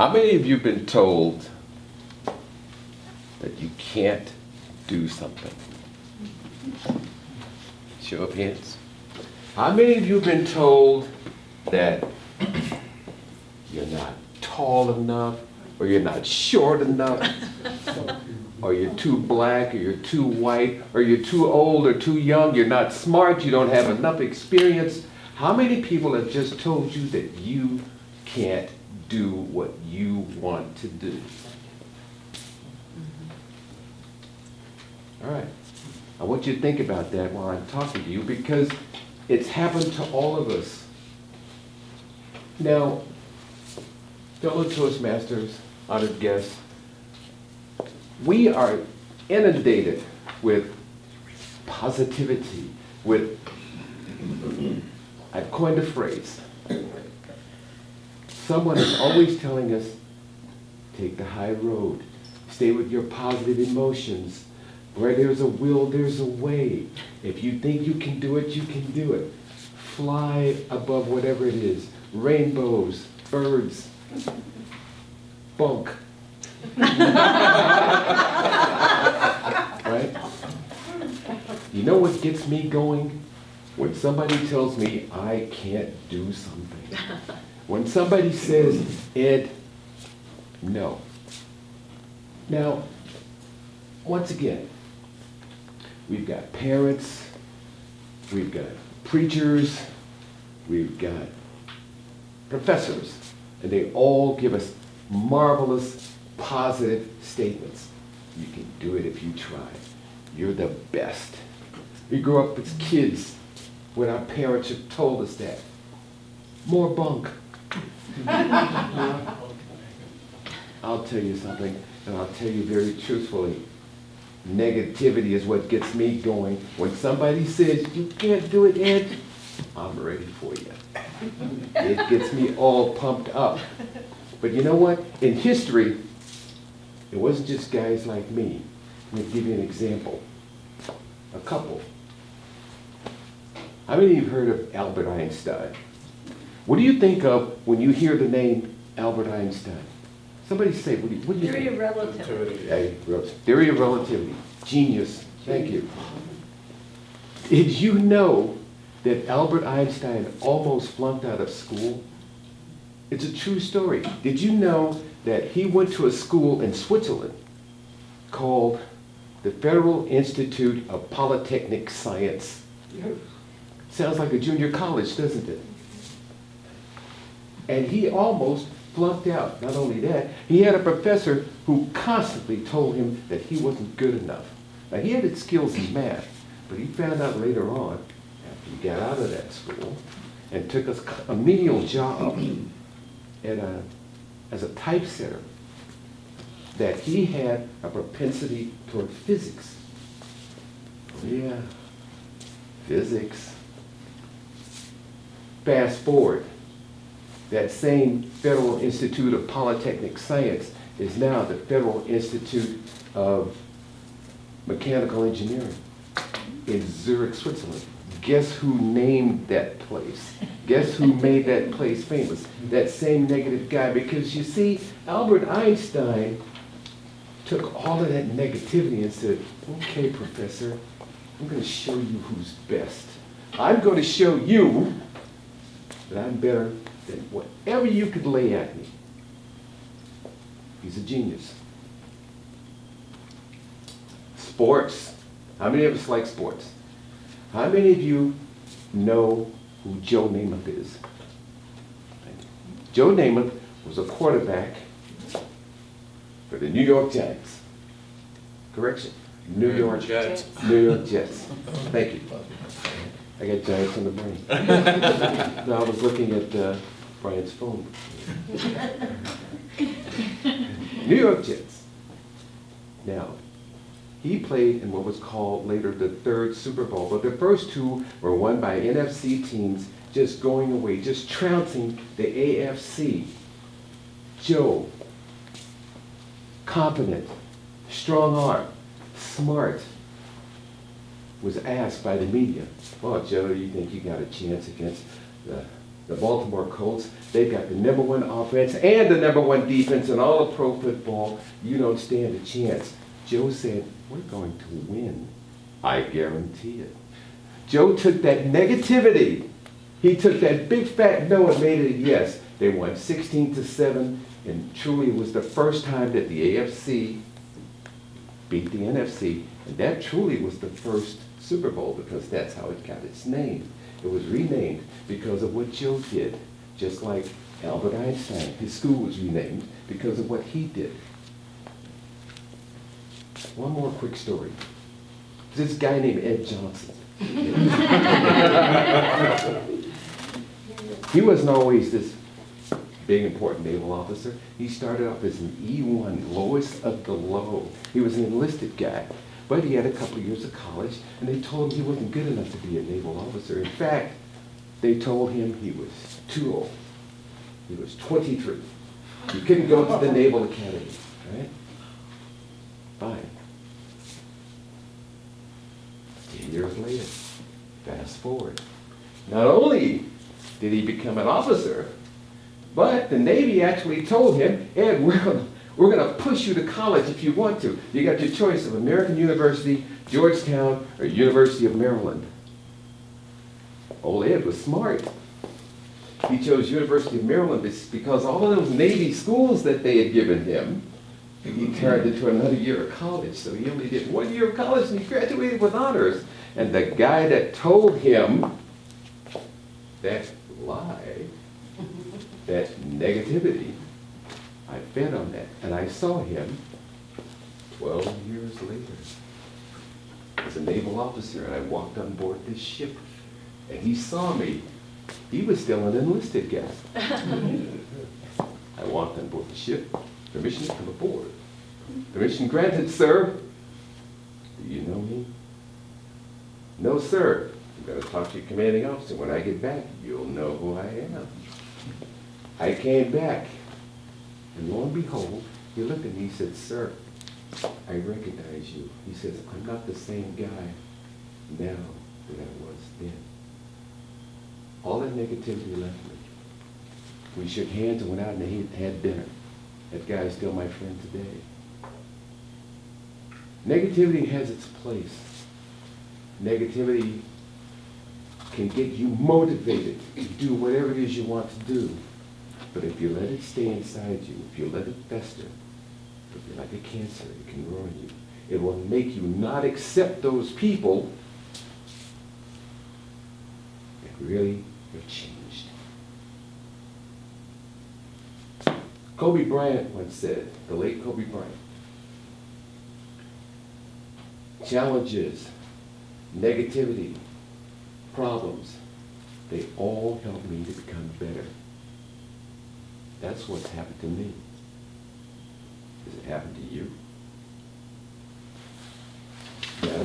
How many of you have been told that you can't do something? Show of hands. How many of you have been told that you're not tall enough, or you're not short enough, or you're too black, or you're too white, or you're too old or too young, you're not smart, you don't have enough experience? How many people have just told you that you can't do what you want to do? All right. I want you to think about that while I'm talking to you, because it's happened to all of us. Now, fellow Toastmasters, honored guests, we are inundated with positivity, with, I've coined a phrase. Someone is always telling us, take the high road, stay with your positive emotions. Where there's a will, there's a way. If you think you can do it, you can do it. Fly above whatever it is. Rainbows, birds, bunk. Right? You know what gets me going? When somebody tells me I can't do something. When somebody says, Ed, no. Now, once again, we've got parents, we've got preachers, we've got professors, and they all give us marvelous, positive statements. You can do it if you try. You're the best. We grew up as kids when our parents have told us that. More bunk. I'll tell you something, and I'll tell you very truthfully. Negativity is what gets me going. When somebody says, you can't do it, Ed, I'm ready for you. It gets me all pumped up. But you know what? In history, it wasn't just guys like me. Let me give you an example. A couple. How many of you have heard of Albert Einstein? What do you think of when you hear the name Albert Einstein? Somebody say, what do you think? Theory of relativity. Theory of relativity. Genius. Thank you. Did you know that Albert Einstein almost flunked out of school? It's a true story. Did you know that he went to a school in Switzerland called the Federal Institute of Polytechnic Science? Sounds like a junior college, doesn't it? And he almost flunked out. Not only that, he had a professor who constantly told him that he wasn't good enough. Now, he had his skills in math, but he found out later on, after he got out of that school, and took a menial job as a typesetter, that he had a propensity toward physics. Oh yeah, physics. Fast forward. That same Federal Institute of Polytechnic Science is now the Federal Institute of Mechanical Engineering in Zurich, Switzerland. Guess who named that place? Guess who made that place famous? That same negative guy. Because you see, Albert Einstein took all of that negativity and said, okay, professor, I'm going to show you who's best. I'm going to show you that I'm better than whatever you could lay at me. He's a genius. Sports. How many of us like sports? How many of you know who Joe Namath is? Joe Namath was a quarterback for the New York Giants. Correction. New York Jets. New York Jets. Thank you. I got Giants on the brain. No, I was looking at Brian's phone. New York Jets. Now, he played in what was called later the third Super Bowl, but the first two were won by NFC teams just going away, just trouncing the AFC. Joe, confident, strong arm, smart, was asked by the media, well, Joe, do you think you got a chance against the The Baltimore Colts, they've got the #1 offense and the #1 defense in all of pro football. You don't stand a chance. Joe said, we're going to win. I guarantee it. Joe took that negativity. He took that big fat no and made it a yes. They won 16-7, and truly it was the first time that the AFC beat the NFC, and that truly was the first Super Bowl because that's how it got its name. It was renamed because of what Joe did, just like Albert Einstein. His school was renamed because of what he did. One more quick story. This guy named Ed Johnson. He wasn't always this big, important naval officer. He started off as an E1, lowest of the low. He was an enlisted guy, but he had a couple of years of college, and they told him he wasn't good enough to be a naval officer. In fact, they told him he was too old. He was 23. He couldn't go to the Naval Academy, right? Fine. 10 years later, fast forward. Not only did he become an officer, but the Navy actually told him, Ed, we're gonna push you to college if you want to. You got your choice of American University, Georgetown, or University of Maryland. Old Ed was smart. He chose University of Maryland because all of those Navy schools that they had given him, he turned into another year of college. So he only did 1 year of college and he graduated with honors. And the guy that told him that lie, that negativity, I fed on that. And I saw him 12 years later as a naval officer, and I walked on board this ship. And he saw me. He was still an enlisted guy. I walked on board the ship. Permission to come aboard. Permission granted, sir. Do you know me? No, sir. I'm going to talk to your commanding officer. When I get back, you'll know who I am. I came back, and lo and behold, he looked at me and he said, sir, I recognize you. He says, I'm not the same guy now that I was then. All that negativity left me. We shook hands and went out and had dinner. That guy is still my friend today. Negativity has its place. Negativity can get you motivated to do whatever it is you want to do. But if you let it stay inside you, if you let it fester, it'll be like a cancer. It can ruin you. It will make you not accept those people that really have changed. Kobe Bryant once said, the late Kobe Bryant, challenges, negativity, problems, they all help me to become better. That's what's happened to me. Has it happened to you? Yeah,